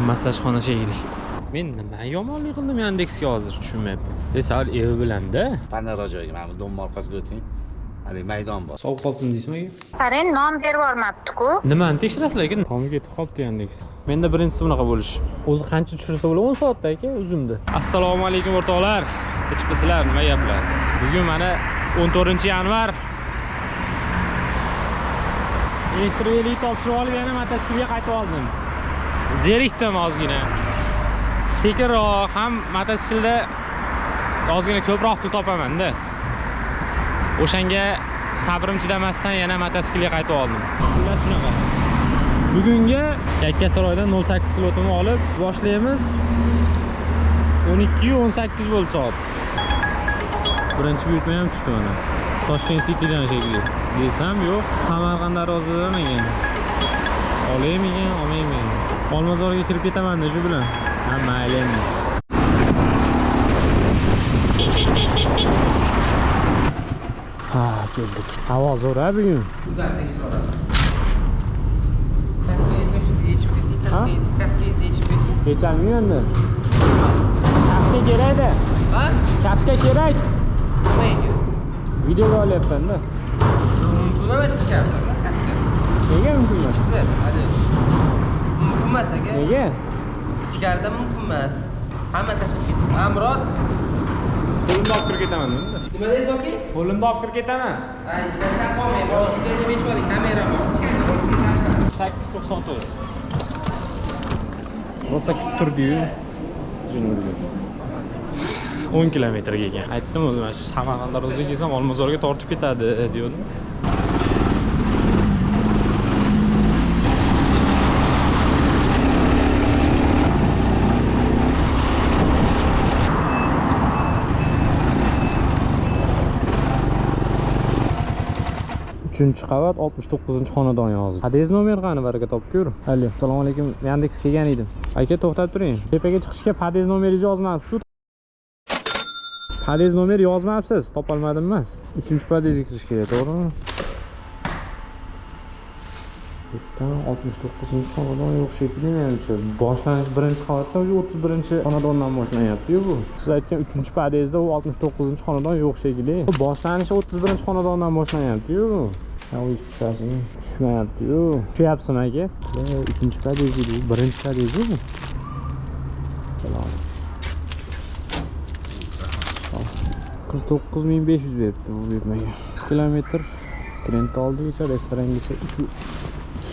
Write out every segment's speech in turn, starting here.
Massajxona shekilli. Men nima yomonlik qildim Yandexga hozir tushunmayapman. Sal evi bilanda. Panara joyiga mana bu dom orqasiga o'tsang, hali maydon bor. Sovuq qolibdimi deysizmi? Qarang, nom berib yubormabdi-ku. Nimani tekshirasiz lekin? Tomi ketib qolibdi Yandex. Menda birinchisi bunaqa bo'lish. O'zi qancha tushirsa bo'ladi? 10 soatda aka uzumdi. Assalomu alaykum o'rtoqlar. Kechqurlar nima gaplar? Bugun mana 14-yanvar. Elektrovelik topshirib olib yana mototsiklga qaytib oldim. Zerikdim ozgina. Sekinroq ham mototsiklda ozgina ko'proq pul topaman-da. O'shanga sabrim chidamasdan yana mototsiklga qaytib oldim. Shunday shunaqa. Bugungi Yakkasaroydan 08 slotini olib boshlaymiz. 12:18 bo'ldi soat. Birinchi buyurtma ham tushdi mana. Toshkent Citydan shekilli. Desam yo'q, Samarqand darozidan ekan. Olaymigan, olmayman. Olmazorga kirib ketaman-da shu bilan. Ha, mayli. Ha, keldik. Havo zo'r-a bugun. Güzel tekshiramiz. Kaskangizni shunday yechib keting, kaskangizni yechib keting. Kechami endi? Kaska kerak-da. Ha? Kaska kerak. Nimaga? Videoga olyapman-da. Mumkin emas ichkarida, kaska. Nega mumkin emas? Chiqmas, hali. Mumkin emas aka. Nega? Ichkarida mumkin emas. Hamma tashlab keting. Amrod, Qo'limda olib kirib ketaman endi. nima deysiz aka? Qo'limda olib kirib ketaman. Ha, ichkarida qolmang. Boshingizda nima yechib oling, kamera bor. Ichkarida qo'ying. 8.94. Rosa kutib turdi-yu. Jurnalga. 10 kilometrga ekan. Aytdim o'zim, shu Samarqand daroziga kelsam Olmazorga tortib ketadi dedim. Uchinchi qavat 69-xonadon yozdi. Adez nomer qani baraka topib ko'r. Allo, assalomu alaykum. Yandex kelgan edim. Aka to'xtab turing. Tepaga chiqishga padez nomeringizni yozmabsiz. Padez nomer yozmabsiz. Topolmadim emas. 3-padezga kirish kerak, to'g'rimi? Bitta 69-xonadon yo'q shekilli menimcha. Boshlanish birinchi qavatda 31-xonadondan boshlanyapti-yu bu. Siz aytgan 3-padezda u 69-xonadon yo'q shekilli. Boshlanishi 31-xonadondan boshlanyapti-yu. Ha, u ish tushasizmi? Tushmayapti-yu. Tushyapsizmi aka? 3-padez deydi, 1-padez bu. Salom. 49.500 beribdi bu buyurtmaga. 2 kilometr Trent oldigacha restorangacha 2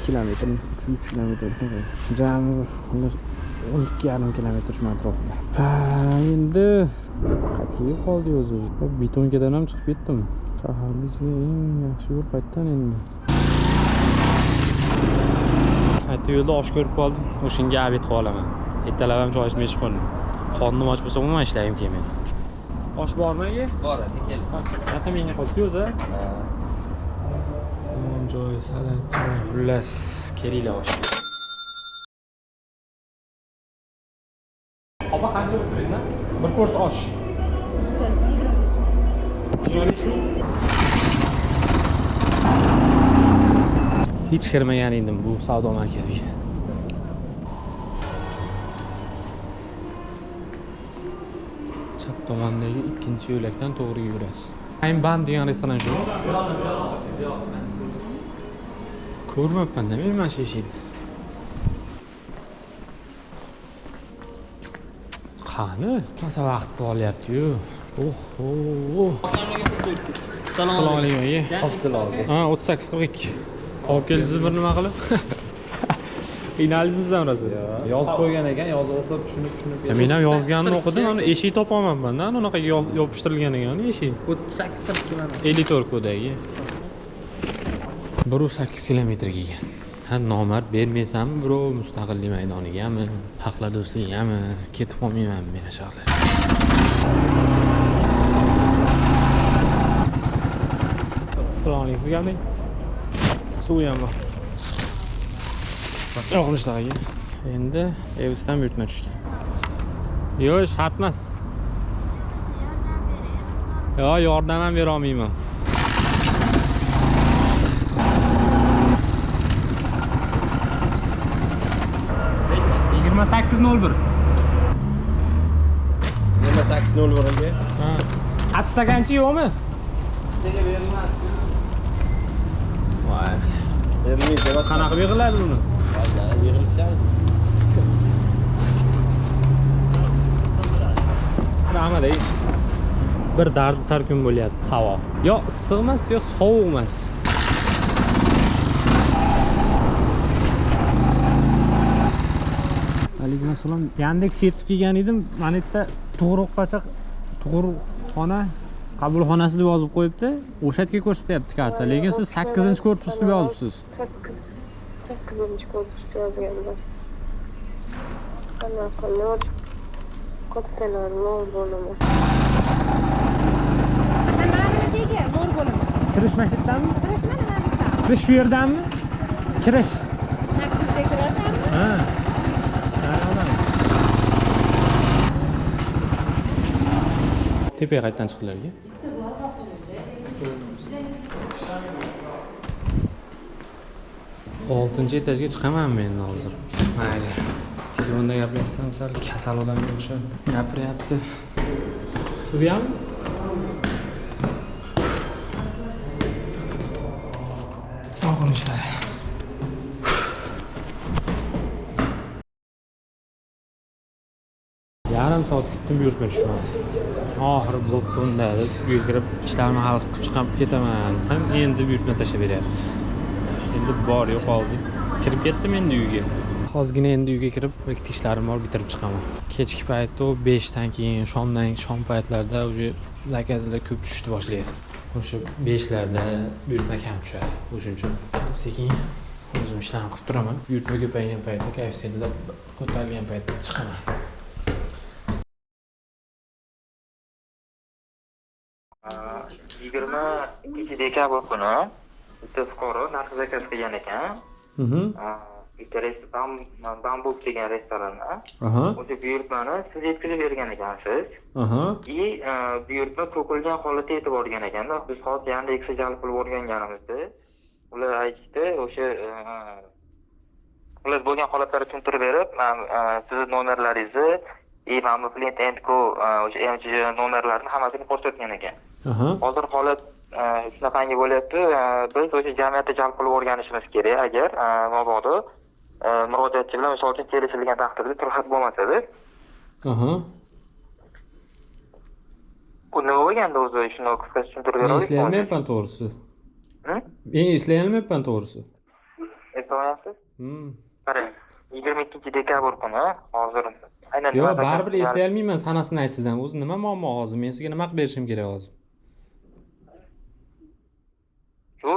kilometr, 3 kilometr shunday. Jami 12,5 kilometr shu atrofda. Ha, endi qayerga qoldi o'zi? Betonkadan ham chiqib ketdim. Shaharlikka eng yaxshi yo'l qayerdan endi? Qayta yo'lda osh ko'rib qoldim. O'shanga obed qilib olaman. Ertalab ham choy ichmay chiqib qoldim. Qornim och bo'lsa umuman ishlayim kelmaydi. Osh bormi aka? Bor, kel. Nasıl menga qo'yib o'zi? Joy, salat, joy. Xullas, kelinglar osh. Opa qancha o'tiringlar? Bir kurs osh. 25 ming. Hech kirmagan edim bu savdo markaziga. Chap tomondagi ikkinchi yo'lakdan to'g'riga yurasiz. Ayn Band degan restoran shu. Ko'rmabman-da men mana shu eshikni. Qani? Masa vaqtni olyapti-yu. Oho. Assalomu alaykum. Topdilar. Ha, 38:42. Olib keldingiz bir nima qilib? Qiynaldingizmi rosa? Yozib qo'ygan ekan, yozib o'qib, tushunib. Men ham yozganini o'qidim, ana eshik topolmayapman-da, unaqa yopishtirilgan ekan eshik. 38 mana. 54 kodagi. 1.8 kilometrga ekan. Ha, nomard bermaysanmi, bro, mustaqillik maydonigami, haqlar do'stligigami, ketib qolmayman men shaharlar. Assalomu alaykum, sizga qanday? Suv ham bor. Yo'qlishlarga. Endi Evisdan buyurtma tushdi. Yo'q, shart emas. Yo, yordam ham bera olmayman. 2801. Nima 801 aka? Ha. Qat stakanchi yo'qmi? Voy. Bermaydi, boshqa Qanaqa yig'iladi buni? yig'ilishadi. Rahmat. Bir dardi sarkun bo'lyapti havo. Yo issiq emas, yo sovuq emas. Alaykum assalom. Yandex yetib kelgan edim. Mana bu yerda tug'uruqxona qabulxonasi deb yozib qo'yibdi. O'sha yerga ko'rsatyapti karta, lekin siz 8-korpus deb yozibsiz. 8-korpusda yozganman. Qanaqa nol? Kattalar nol bo'limi. Kirish mana shu yerdami? Kirish shu yerdami? Kirish. Naksizga kirasanmi? Ha. Tepaga qaytdan chiqinglarga. Oltinchi etajga chiqaman men hozir. Mayli. Telefonda gaplashsam sal kasal odamga o'xshab gapiryapti. Sizgami? Og'ir ishlar. Yarim soat kutdim, buyurtma tushmadi. Oxiri bo'pti unda deb uyga kirib ishlarimni hal qilib chiqib ketaman desam, endi buyurtma tashlab beryapti. Endi bor yo'qoldi. Kirib ketdim endi uyga. Hozirgina endi uyga kirib, ikkita ishlarim bor, bitirib chiqaman. Kechki paytda 5 dan keyin, shom paytlarida uje zakazlar ko'p tushishni boshlaydi. O'sha 5 larda buyurtma kam tushadi. O'shuning uchun sekin o'zim ishlarni qilib turaman. Buyurtma ko'paygan paytda, koeffitsientlar ko'tarilgan paytda chiqaman. 22 dekabr kuni bitta fuqaro narx zakaz qilgan ekan. Bitta restoran, Bambuk degan restoranni. O'sha buyurtmani siz yetkazib bergan ekansiz. И buyurtma to'kilgan holatda yetib borgan ekanda, biz hozir Yandexga jalb qilib o'rganganimizda ular aytdi, o'sha ular bo'lgan holatlarni tushuntirib berib, siz nomerlaringizni mana bu Flint & Co o'sha MJ nomerlarini hammasini ko'rsatgan ekan. Hozir holat shunaqangi bo'lyapti. Biz o'sha jamiyatda jalb qilib o'rganishimiz kerak. Agar mabodo murojaatchi bilan misol uchun kelishilgan taqdirda tilxat bo'lmasa-da. Bu nima bo'lganda o'zi shuni qisqacha tushuntirib beraylik. Eslayolmayapman to'g'risi. Men eslayolmayapman to'g'risi. Eslamayapsiz? Qarang, 22 dekabr kuni hozir aynan yo'q, baribir eslayolmayman sanasini aytsangiz ham. O'zi nima muammo hozir? Men sizga nima qilib berishim kerak hozir? Shu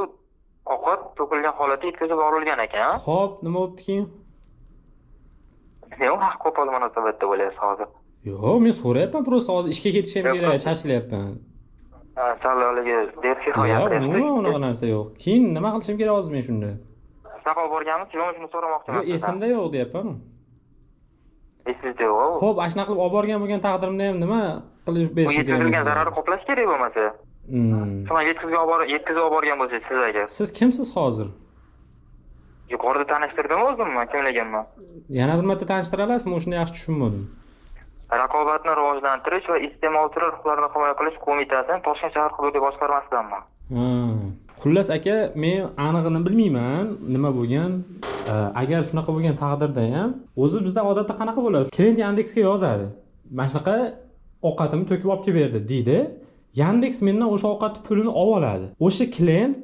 ovqat to'kilgan holatda yetkazib yuborilgan ekan. Xo'p, nima bo'pti keyin? Nima haq qo'pol munosabatda bo'lyapsiz hozir? Yo'q, men so'rayapman, просто hozir ishga ketishim kerak, shashilyapman. Sallaligi dersi hoyapsiz. Yo'q, unaqa narsa yo'q. Keyin nima qilishim kerak hozir men shunda? Saqov borganmiz, men shuni so'ramoqchiman. Yo'q, esimda yo'q deyapman. Esingizda yo'q. Xo'p, ashuna qilib olib borgan bo'lgan taqdirimda ham nima qilib berishim kerak? Yetkazilgan zararni qoplash kerak bo'lmasa. Shuna yetkazib olib borgan bo'lsangiz siz agar. Siz kimsiz hozir? Yuqorida tanishtirdim o'zimni, kimligimni. Yana bir marta tanishtira olasizmi? O'shuni yaxshi tushunmadim. Raqobatni rivojlantirish va iste'molchilar huquqlarini himoya qilish qo'mitasining Toshkent shahar hududiy boshqarmasidanman. Xullas aka, men aniqini bilmayman, nima bo'lgan. Agar shunaqa bo'lgan taqdirda ham, o'zi bizda odatda qanaqa bo'ladi? Klient Yandexga yozadi. Mana shunaqa ovqatimni to'kib olib kelib berdi deydi. Yandex mendan o'sha ovqatni pulini olib oladi. O'sha klient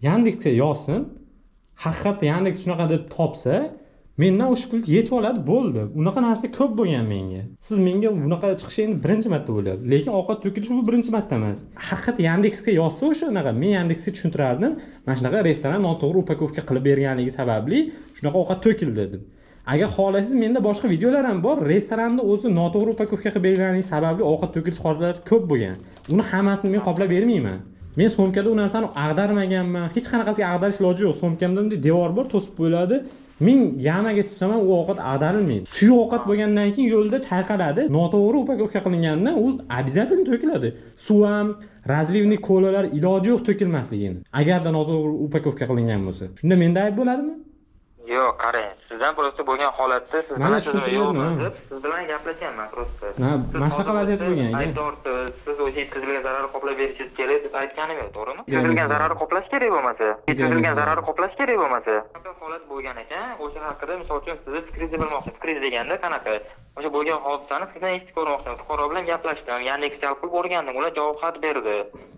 Yandexga yozsin, haqiqatda Yandex shunaqa deb topsa, mendan o'sha pulni yechib oladi, bo'ldi. Unaqa narsa ko'p bo'lgan menga. Siz menga bunaqa chiqishi endi birinchi marta bo'lyapti. Lekin ovqat to'kilishi bu birinchi marta emas. Haqiqat Yandexga yozsa o'shanaqa, men Yandexga tushuntirardim. Mana shunaqa restoran noto'g'ri upakovka qilib berganligi sababli shunaqa ovqat to'kildi dedim. Agar xohlasangiz menda boshqa videolar ham bor. Restoranda o'zi noto'g'ri upakovka qilib berganligi sababli ovqat to'kilish holatlari ko'p bo'lgan. Uni hammasini men qoplab bermayman. Men so'mkada u narsani ag'darmaganman. Hech qanaqasiga ag'darish iloji yo'q. So'mkamda bunday devor bor, to'sib qo'yiladi. Men yamaga tushsam ham u ovqat ag'darilmaydi. Suyuq ovqat bo'lgandan keyin yo'lda chayqaladi. Noto'g'ri upakovka qilingandan u обязательно to'kiladi. Suv ham, razlivniy kolalar iloji yo'q to'kilmasligini. Agarda noto'g'ri upakovka qilingan bo'lsa. Shunda menda ayb bo'ladimi? Yo'q, qarang. Sizdan просто bo'lgan holatda siz Mana bilan shu sizga yo'q pullarni, deb siz bilan gaplashyapman просто. Ha, mana shunaqa vaziyat bo'lgan ekan. Aybdorsiz, siz o'sha yetkazilgan zararni qoplab berishingiz kerak deb aytganim yo'q, to'g'rimi? Yetkazilgan zararni qoplash kerak bo'lmasa, yetkazilgan zararni qoplash kerak bo'lmasa. Qanaqa holat bo'lgan ekan, o'sha haqida misol uchun sizni fikringizni bilmoqchi. Fikringiz deganda qanaqa? O'sha bo'lgan hodisani sizdan eshitib ko'rmoqchiman. Fuqaro bilan gaplashdim, Yandex jalb qilib o'rgandim, ular javob xat berdi.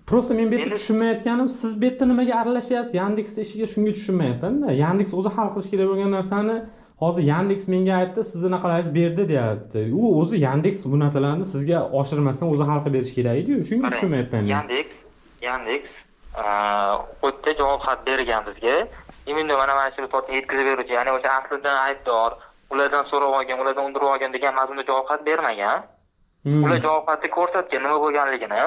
Prosta men bu yerda tushunmayotganim, siz bu yerda nimaga aralashyapsiz? Yandex ishiga shunga tushunmayapman-da. Yandex o'zi hal qilish kerak bo'lgan narsani hozir Yandex menga aytdi, sizni naqalaringiz berdi deyapti. U o'zi Yandex bu narsalarni sizga oshirmasdan o'zi hal qilib berish kerak edi-yu. Shunga tushunmayapman men. Yandex o'tda javob xat bergan bizga. Imенно mana shu sotni yetkazib beruvchi, ya'ni o'sha aslidan aybdor, ulardan so'rab olgan, ulardan undirib olgan degan mazmunda javob xat bermagan. Ular javob xatda ko'rsatgan nima bo'lganligini.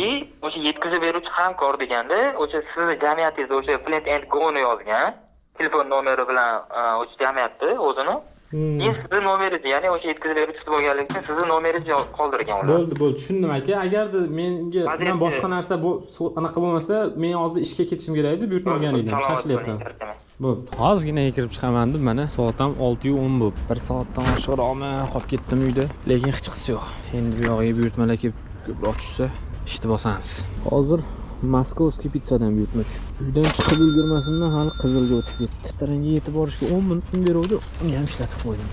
И o'sha yetkazib beruvchi hamkor deganda, o'sha sizni jamiyatingizda o'sha Plant and Go ni yozgan, telefon nomeri bilan o'sha jamiyatni o'zini. Keyin sizni nomeringizni, ya'ni o'sha yetkazib beruvchi bo'lganligi uchun sizni nomeringizni qoldirgan ular. Bo'ldi, tushundim aka. Agarda menga boshqa narsa bu anaqa bo'lmasa, men hozir ishga ketishim kerak edi, buyurtmagan edim. Shashlayapman. Bo'ldi. Hozirgina kirib chiqamandim, mana soat ham 6:10 bo'lib. 1 soatdan oshiqroqmi qolib ketdim uyda, lekin hech qisi yo'q. Endi bu yoqqa buyurtmalar kelib ko'proq tushsa, ishni bosamiz. Hozir Moskovskiy pizzadan buyurtma tushib. Uydan chiqib ulgurmasimdan hali Qizilga o'tib ketdi. Restoranga yetib borishga 10 minut beruvdi, uni ham ishlatib qo'ydim.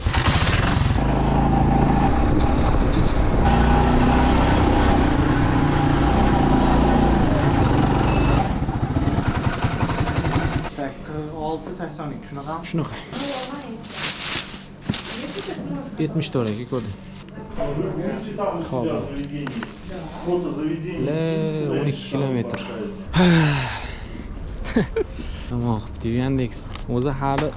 Shunaqa. 70 to'raga ko'rdim. Xo'p. 12 kilometr. Nima qilibdi Yandex? O'zi hali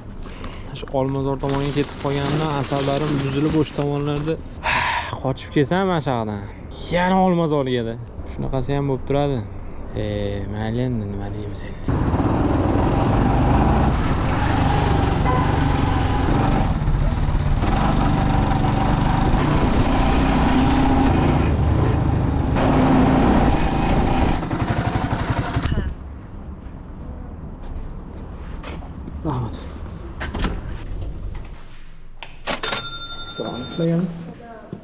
shu Olmazor tomonga ketib qolganimdan asablarim buzilib o'sha tomonlarda qochib kelsam mana shu yoqdan. Yana Olmazorga. Shunaqasi ham bo'lib turadi. Mayli endi nima deymiz endi. Rahmat. Salom sizlarga.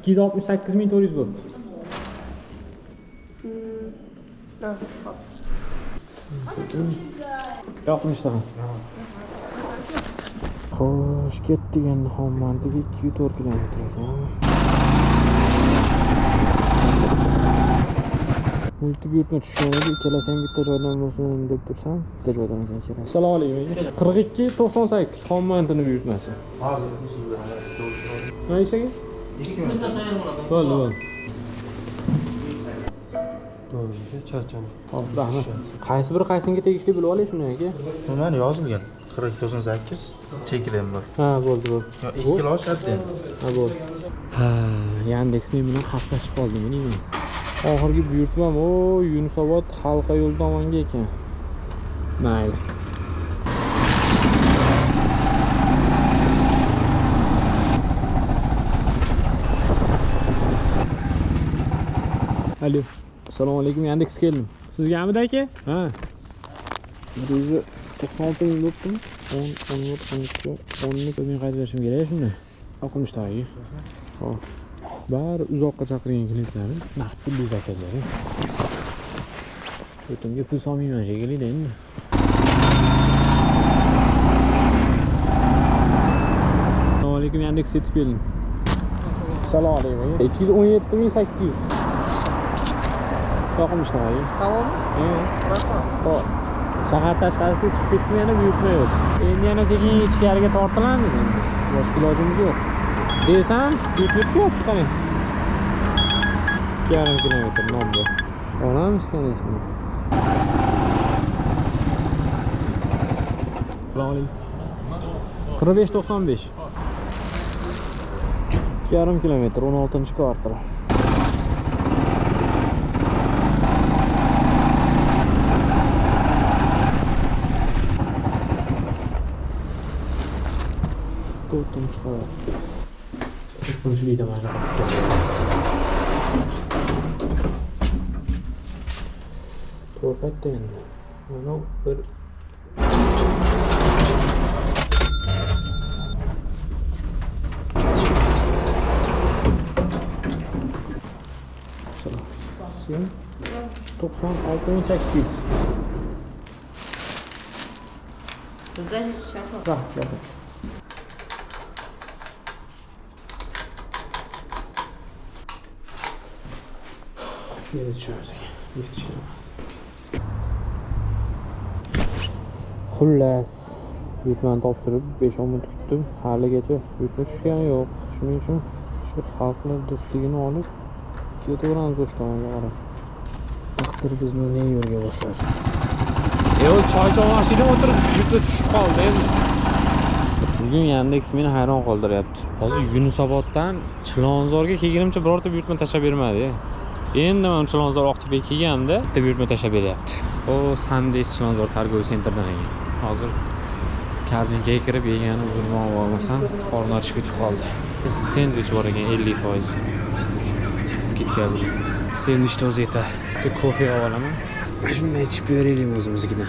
268.400 bo'libdi. Yo'qmish tag'in. Xo'sh, ketdik endi Xonmandiga 204 kilometr ekan. Multi buyurtma tushgan edi, ikkalasi ham bitta joydan bo'lsin deb tursam, bitta joydan ekan kerak. Assalomu alaykum. 42.98 Xonmandining buyurtmasi. Hozir siz bilan Nima ishiga? 2 kilometr. Bo'ldi. To'g'ri, charchadim. Xo'p, rahmat. Qaysi biri qaysinga tegishli bilib olay shuni aka? Mana yozilgan 42.8 chekilim bor. Ha, bo'ldi. 2 kilo oshadi. Ha, bo'ldi. Ha, Yandex men bilan xaslashib qoldim, men. Oxirgi buyurtmam Yunusobod halqa yo'l tomonga ekan. Mayli. Alo. Assalomu alaykum, Yandex keldim. Sizgami aka? Ha. 196 ming bo'libdi. 10, 11, 12, 10 ni qaytib berishim kerak shunda. 60 tagi. Xo'p. Bari uzoqqa chaqirgan klientlarni naqd pulli zakazlari. O'timga pul solmayman shekilli endi. Assalomu alaykum, Yandex yetib keldim. Assalomu alaykum. 217.800. Yoqimishda aka. Tamommi? Rahmat. Xo'p. Shahar tashqarisiga chiqib ketdim, yana buyurtma yo'q. Endi yana sekin ichkariga tortilamiz endi. Boshqa ilojimiz yo'q. Desam, buyurtma tushyapti qani. 2,5 kilometr nomda. Olamiz kanishni. Assalomu alaykum. 45.95. 2,5 kilometr 16-kvartal. To'rtinchi qavat. To'rtinchi tomon. To'rt qaytdi endi. Mana bir Kim? 96.800. Sizda shafo. Rahmat. Yine düşüyoruz. Lift çıkalım. Xullas, buyurtmani topshirib 5-10 minut kutdim. Haligacha buyurtma tushgani yo'q. Shuning uchun shu xalqlar do'stligini olib ketaveramiz o'sha tomonga qarab. Taqdir bizni ne yo'lga boshlar. O'z choy mashina o'tirib buyurtma tushib qoldi. Bugun Yandex meni hayron qoldiryapti. Hozir Yunusoboddan Chilonzorga kelganimcha birorta buyurtma tashlab bermadi. Endi men Chilonzor Oqtepaga kelganimda bitta buyurtma tashlab beryapti. O Sandeys Chilonzor Targoviy sentrdan ekan. Hozir korzinkaga kirib yegani urmon olmasam, qorni ochib ketib qoldi. Sendvich bor ekan 50%. Skidka bu. Sendvichni o'zi yetar. Bitta kofe olaman. Shunday ichib beraylik o'zimiznikidan.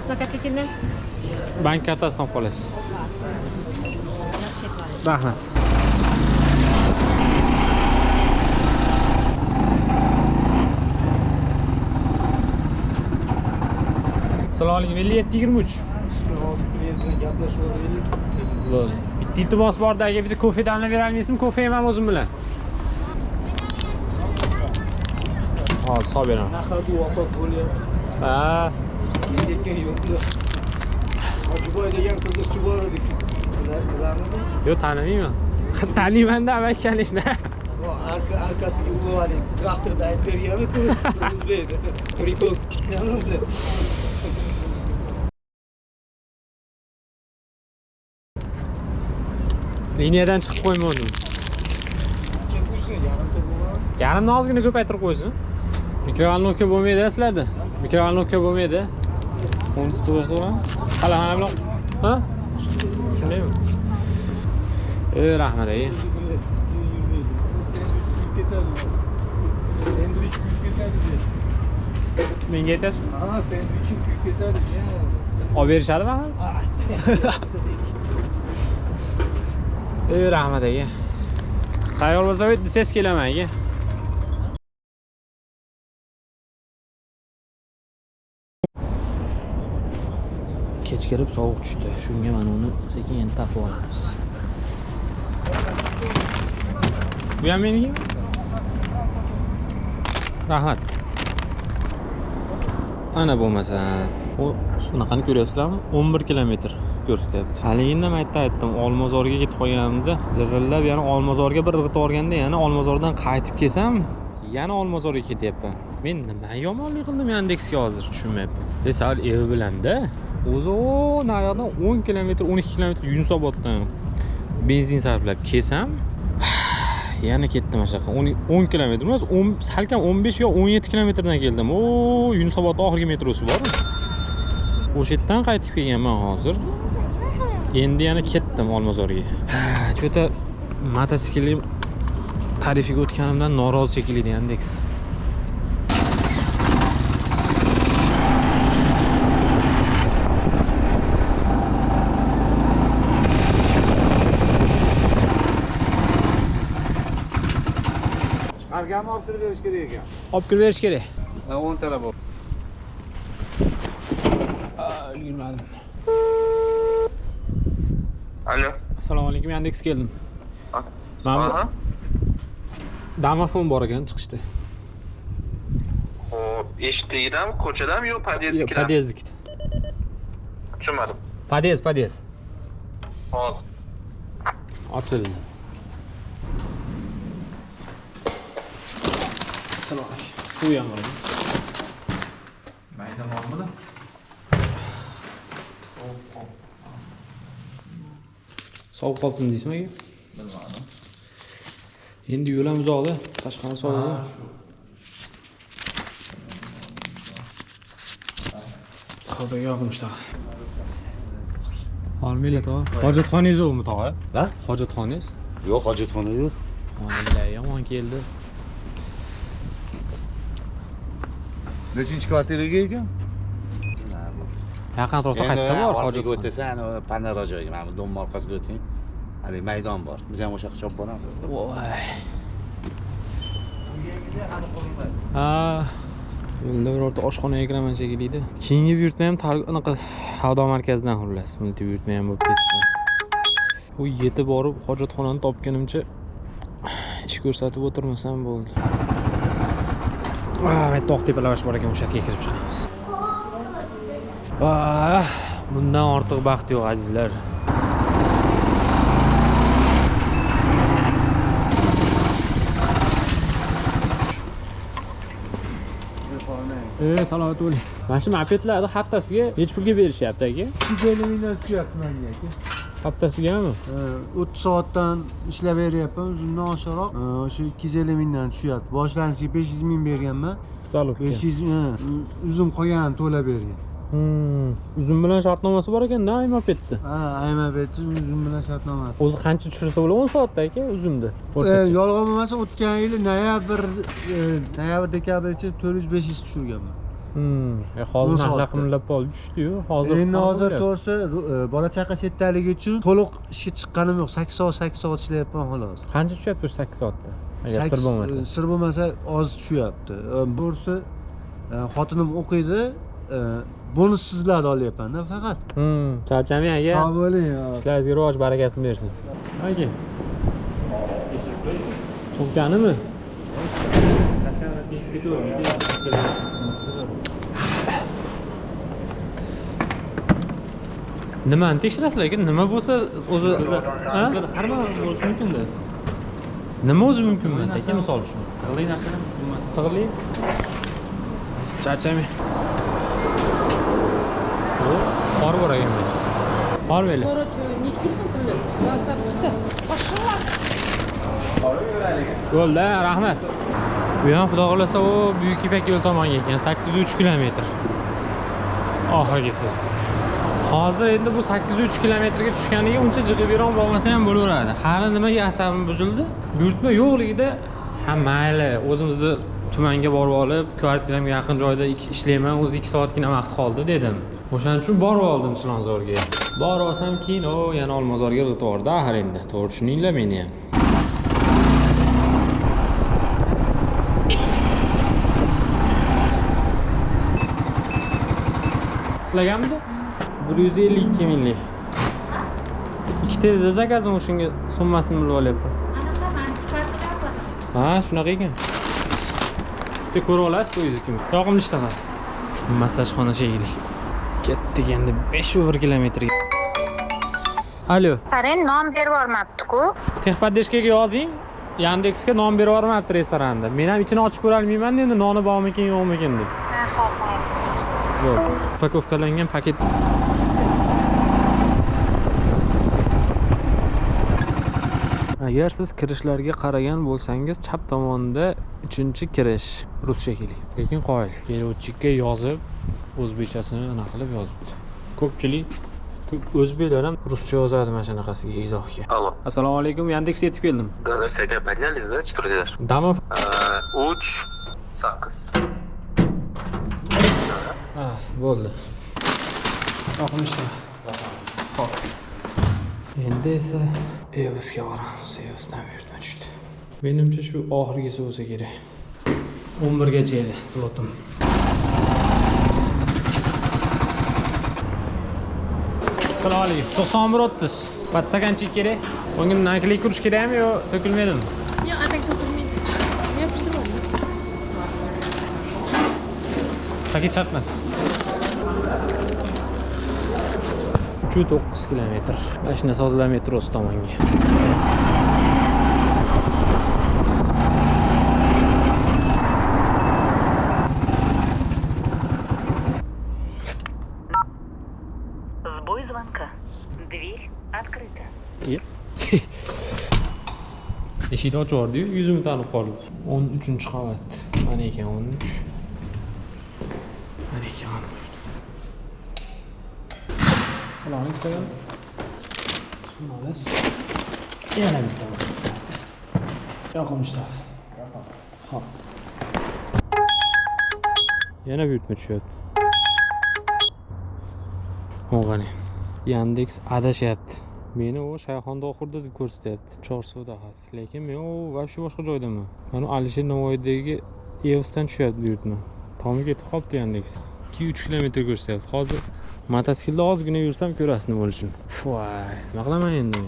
Sizga apetitni? Bank kartasidan olib qolasiz. Rahmat. Assalomu alaykum. 5723. Bo'ldi. Bitta iltimos borda, aka bitta kofe damlab bera olmaysizmi? Kofe yemam o'zim bilan. Hozir solib beraman. Nahadu vafot bo'lyapti. Ha. Yetgan yo'qlar. Hojiboy degan qiziqchi bor edi. Bilamizmi? Yo'q, tanimayman. Taniyman-da amakkanishni. Arkasiga ulg'ali traktorda aytib bergani ko'zlaydi. Prikol kutganimda. Liniyadan chiqib qo'ymadim. Qancha qo'ysin? Yarimta bo'ladi. Yarimni ozgina ko'paytirib qo'ysin. Mikrovalnovka bo'lmaydi sizlarda. Mikrovalnovka bo'lmaydi. Uni chiqib qo'ysaman. Salom bilan. Ha? Shundaymi? Rahmat aka. Sendvich kuyib ketadi. Menga aytasiz? Ha, sendviching kuyib ketadi, jiyan. Olib berishadimi? Rahmat aka. Tayyor bo'lsa desangiz kelaman aka. Kechkirib sovuq tushdi. Shunga mana uni sekin taqib olamiz. Bu ham meniki? Rahmat. Ana bo'lmasa, u shunaqani ko'ryapsizlarmi? 11 kilometr ko'rsatyapti. Haligini aytdim, Olmazorga ketib qolganimda, zirillab yana Olmazorga bir irg'itib olganda, yana Olmazordan qaytib kelsam, yana Olmazorga ketyapman. Men nima yomonlik qildim Yandexga hozir tushunmayapman. Sal evi bilanda, o'zi o naryoqdan 10 kilometr, 12 kilometr Yunusoboddan benzin sarflab kelsam, yana ketdim ashaqa. 10 kilometr emas, salkam 15 yo 17 kilometrdan keldim. O Yunusobodning oxirgi metrosi bor. O'sha yerdan qaytib kelganman hozir. Endi yana ketdim Olmazorga. Cho'ta motosiklim tarifiga o'tganimdan norozi shekilli Yandex. Chiqarganmi olib kirib berish kerak ekan. Olib kirib berish kerak. 10 tala bor. Yurmadim. Alo. Assalomu alaykum, Yandex keldim. Aha. Domofon bor ekan chiqishda. Xo'p, eshitdingizmi? Ko'chadami yo Yo'q, podyezdnikida? podyezdnikida. Tushunmadim. Podyezd. Hozir. Ochildi. Assalomu alaykum. Suv ham bor. Mayda bormi? Sovuq qoldim deysizmi aka? Bilmadim. Endi yo'l ham uzoqda, tashqari sovuq. Xo'p, yoqimishlar. Hormanglar tog'a. Hojatxonangiz yo'qmi tog'a? Ha? Hojatxonangiz? Yo'q, hojatxona yo'q. Vallahi yomon keldi. Nechinchi kvartiraga ekan? Yaqin atrofda qayerda bor hojatxona? o'tasan, panara joyiga, mana bu dom orqasiga o'tsang, hali maydon bor. Biz ham o'sha yoqqa chopib boramiz sizda. Voy. Ha. Yo'lda birorta oshxonaga kiraman shekilli. Keyingi buyurtma ham anaqa savdo markazidan xullas. Multi buyurtma ham bo'lib ketdi. Bu yetib borib hojatxonani topganimcha ish ko'rsatib o'tirmasam bo'ldi. Men tog' tepalash bor ekan, o'sha yerga kirib chiqamiz. Bundan ortiq baxt yo'q azizlar. Salomat bo'ling. Mana shu mopedlarni haftasiga necha pulga berishyapti aka? 150 mingdan tushyapti menga aka. Haftasigami? 30 soatdan ishlab beryapman, o'zimdan oshiqroq. O'sha 250 mingdan tushyapti. Boshlanishiga 500 ming berganman. Zalogga. 500 uzum qolganini to'lab bergan. Uzum bilan shartnomasi bor ekan-da, ay mopedni. Aymabetni uzum bilan shartnomasi. O'zi qancha tushirsa bo'ladi 10 soatda aka uzumni? Yolg'on bo'lmasa o'tgan yili noyabr dekabrgacha 400-500 tushirganman. Hozir narx qimmatlab qoldi, tushdi-yu. Hozir to'g'risi bola chaqa chetdaligi uchun to'liq ishga chiqqanim yo'q. 8 soat ishlayapman xolos. Qancha tushyapti 8 soatda? Agar sir bo'lmasa. Sir bo'lmasa oz tushyapti. To'g'risi xotinim o'qiydi. Bonussizlarni olyapman-da faqat. Charchamang aka. Sog' bo'ling. Ishlaringizga rivoj barakasini bersin. Aka. Cho'kkanimi? Nimani tekshirasizlar lekin nima bo'lsa o'zi har nima bo'lishi mumkin-da. Nima o'zi mumkin emas aka, misol uchun. Tig'li narsalar bo'lmas. Tig'li. Charchamang. Qor bor ekan men. Qor beli. Yo'lda, rahmat. Bu ham xudo xolasa u Buyuk Ipak yo'l tomonga ekan, 803 kilometr. Oxirgisi. Hozir endi bu 803 kilometrga tushganiga uncha jig'ibiron bo'lmasa ham bo'laveradi. Hali nimaga asabim buzildi? Buyurtma yo'qligida ham mayli, o'zimizni tumanga borib olib, kvartiramga yaqin joyda ishlayman, o'zi 2 soatgina vaqt qoldi dedim. O'shaning uchun borib oldim Chilonzorga. Borib olsam keyin yana Olmazorga o'tib bordi axir endi. To'g'ri tushuninglar meni ham. Sizlargamidi? 152 minglik. Ikkita zakazim o'shunga summasini bilib olyapman. Ha, shunaqa ekan. Bitta ko'rib olasiz o'zingiz kim? Yoqimli ishtaqa. Massajxona shekilli. Ketdik endi 501 kilometrga. Alo. Qarang, nom berib yubormabdi-ku. Texpodдержкаga yozing. Yandexga nom berib yubormabdi restoranda. Men ham ichini ochib ko'ra olmayman endi noni bormikin, yo'qmikin deb. Yo'q. Pakovkalangan paket. Agar siz kirishlarga qaragan bo'lsangiz, chap tomonda 3-kirish rus shekilli. Lekin qoyil. Yo'lchiga yozib, o'zbekchasini aniq qilib yozibdi. Ko'pchilik o'zbeklar ham ruscha yozadi mana shunaqasiga izohga. Алло. Assalomu alaykum, Yandex yetib keldim. Да, сегодня поднялись, да, 4 этаж? Damov. Uch, sakkiz. Ha, bo'ldi. Yoqimishda. Xo'p. Endi esa Evsga boramiz. Evsdan buyurtma tushdi. Menimcha shu oxirgisi bo'lsa kerak. 11 gacha edi slotim. Assalomu alaykum. 91-30. Podstakanchik kerak. Unga nakleyka urish kerakmi yo to'kilmaydimi? Yo'q, atak to'kilmaydi. Yopishtirib. Paket shartmas. 9 kilometr. Mashina Sozlar metrosi tomonga. Сбой звонка. Дверь открыта. Eshikni ochib yubordi-yu, yuzimni tanib qoldi. 13-qavat. Mana ekan 13. Mana ekan. Salom Instagram. Summas. Yana bitta. Yoqimishda. Xo'p. Yana buyurtma tushyapti. O'g'ani. Yandex adashyapti. Meni u Shayxontohurda deb ko'rsatyapti, Chorsuda xas. Lekin men u вообще boshqa joydaman. Mana Alisher Navoiydagi Evsdan tushyapti buyurtma. Tomi ketib qolibdi Yandex. 2-3 kilometr ko'rsatyapti. Hozir mototsiklda ozgina yursam ko'rasiz nima bo'lishini. Voy, nima qilaman endi?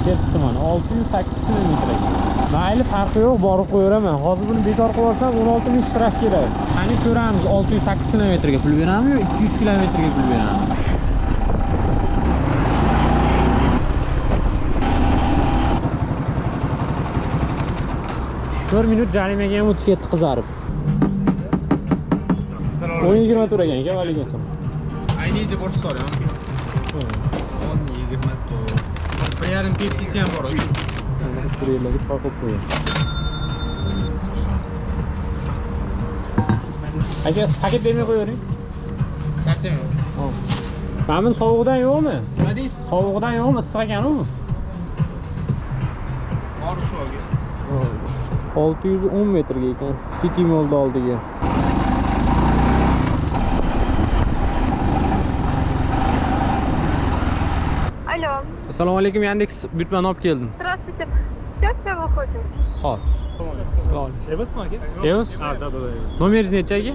Ketdi mana 608 kilometr ekan. Mayli, farqi yo'q, borib qo'yaraman. Hozir buni bekor qilib olsam 16 ming shtraf kerak. Qani ko'ramiz, 608 kilometrga pul beramizmi yo 2-3 kilometrga pul beramiz? Bir minut jarimaga ham o'tib ketdi qizarib. 10-20 tur ekan, aka, valiga olsam. Ayniga borib so'rayman. 10-20 tur. 1,5 Pepsi ham bor. Turlarga choy qo'yib qo'ying. Aka, paket bermay qo'yavering. Charchayman. Hop. Mana buni sovuqdan yo'qmi? Nima deysiz? Sovuqdan yo'qmi? Issiq ekan u. Bor shu olga. 610 metrga ekan. City Mall'da oldiga. Алло. Assalomu alaykum, Yandex buyurtmani olib keldim. Здравствуйте. Сейчас я выходим. Xo'p. Evasmi aka? Evas? Да. Nomeringiz necha aka?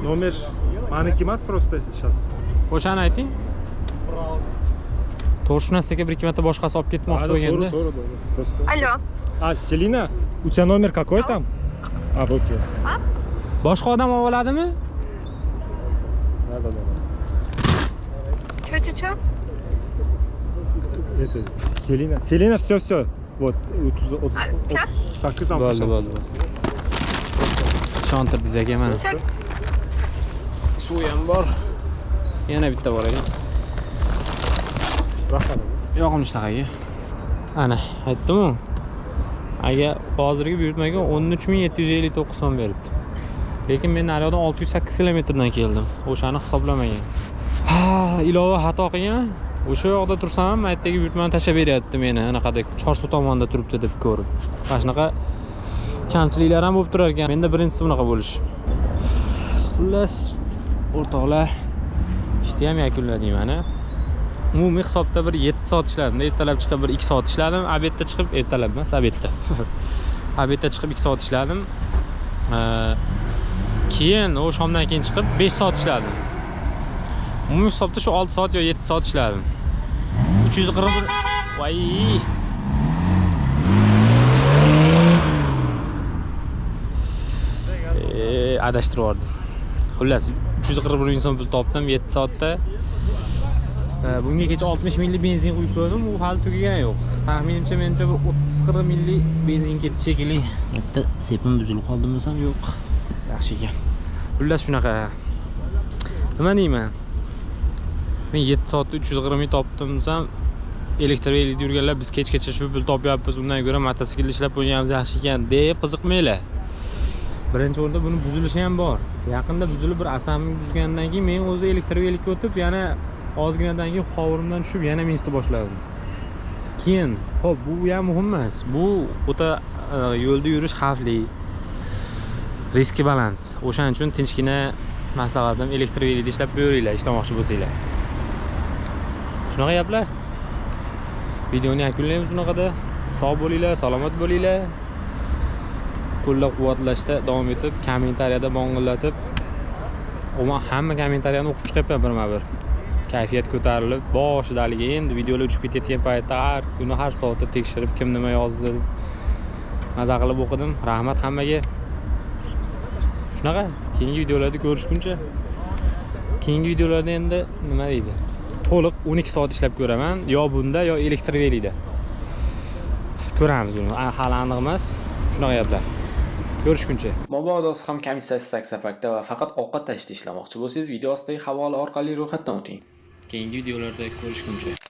Nomer maniki emas, просто сейчас. O'shani ayting. To'g'ri aka bir ikki marta boshqasi olib ketmoqchi bo'lganda. To'g'ri. Просто. Алло. Selina, у тебя номер какой там? Вот есть. Boshqa odam olib oladimi? Да. Чё? Это Selina, все. Вот, 38 am. Bo'ldi. Ishontirdiz aka mana. Suv ham bor. Yana bitta bor ekan. Yoqimli aka. Ana, aytdim-ku. Agar hozirgi buyurtmaga 13759 so'm beribdi. Lekin men naryoqdan 608 kilometrdan keldim. O'shani hisoblamagan. Ilova xato qilgan. O'sha yoqda tursam ham aytdagi buyurtmani tashlab beryapti meni. Anaqada Chorsu tomonda turibdi deb ko'rib. Mana shunaqa kamchiliklar ham bo'lib turar ekan. Menda birinchisi bunaqa bo'lish. Xullas, o'rtoqlar, ishni ham yakunladik mana. Umumiy hisobda bir 7 soat ishladim. Ertalab chiqib bir 2 soat ishladim. Obedda chiqib, ertalab emas, obedda. Obedda chiqib 2 soat ishladim. Keyin o shomdan keyin chiqib 5 soat ishladim. Umumiy hisobda shu 6 soat yo 7 soat ishladim. 341. Voy. Adashtirib yubordim. Xullas 341 ming so'm pul topdim 7 soatda. Bunga kecha 60 minglik benzin quyib qo'ydim, u hali tugagan yo'q. Taxminimcha menimcha bir 30-40 minglik benzin ketdi shekilli. Bitta sepim buzilib qoldimi desam yo'q. Yaxshi ekan. Xullas shunaqa. Nima deyman? Men 7 soatda 340 ming topdim desam, elektrovelida yurganlar biz kechgacha shu pul topyapmiz, undan ko'ra mototsiklda ishlab qo'yganimiz yaxshi ekan deb qiziqmanglar. Birinchi o'rinda buni buzilishi ham bor. Yaqinda buzilib bir asamni buzgandan keyin men o'zi elektrovelikka o'tib, yana ozginadan keyin hovurimdan tushib yana minishni boshladim. Keyin, xo'p, bu ham muhim emas. Bu o'ta yo'lda yurish xavfli. Riski baland. O'shaning uchun tinchgina maslahatim elektrovelida ishlab ko'ringlar, ishlamoqchi bo'lsanglar. Shunaqa gaplar. Videoni yakunlaymiz bunaqada. Sog' bo'linglar, salomat bo'linglar. Qo'llab-quvvatlashda davom etib, kommentariyada bong'illatib, hamma kommentariyani o'qib chiqyapman birma-bir. Kayfiyat ko'tarilib, boshida haligi endi videolar uchib ketayotgan paytda har kuni har soatda tekshirib kim nima yozdi, maza qilib o'qidim. Rahmat hammaga. Shunaqa, keyingi videolarda ko'rishguncha. Keyingi videolarda endi nima deydi? To'liq 12 soat ishlab ko'raman, yo bunda, yo elektrovelida. Ko'ramiz uni. Hali aniq emas. Shunaqa gaplar. Ko'rishguncha. Mabodo ham komissiyasi taksapakda va faqat ovqat tashishda ishlamoqchi bo'lsangiz, video ostidagi havola orqali ro'yxatdan o'ting. Keyingi videolarda ko'rishguncha.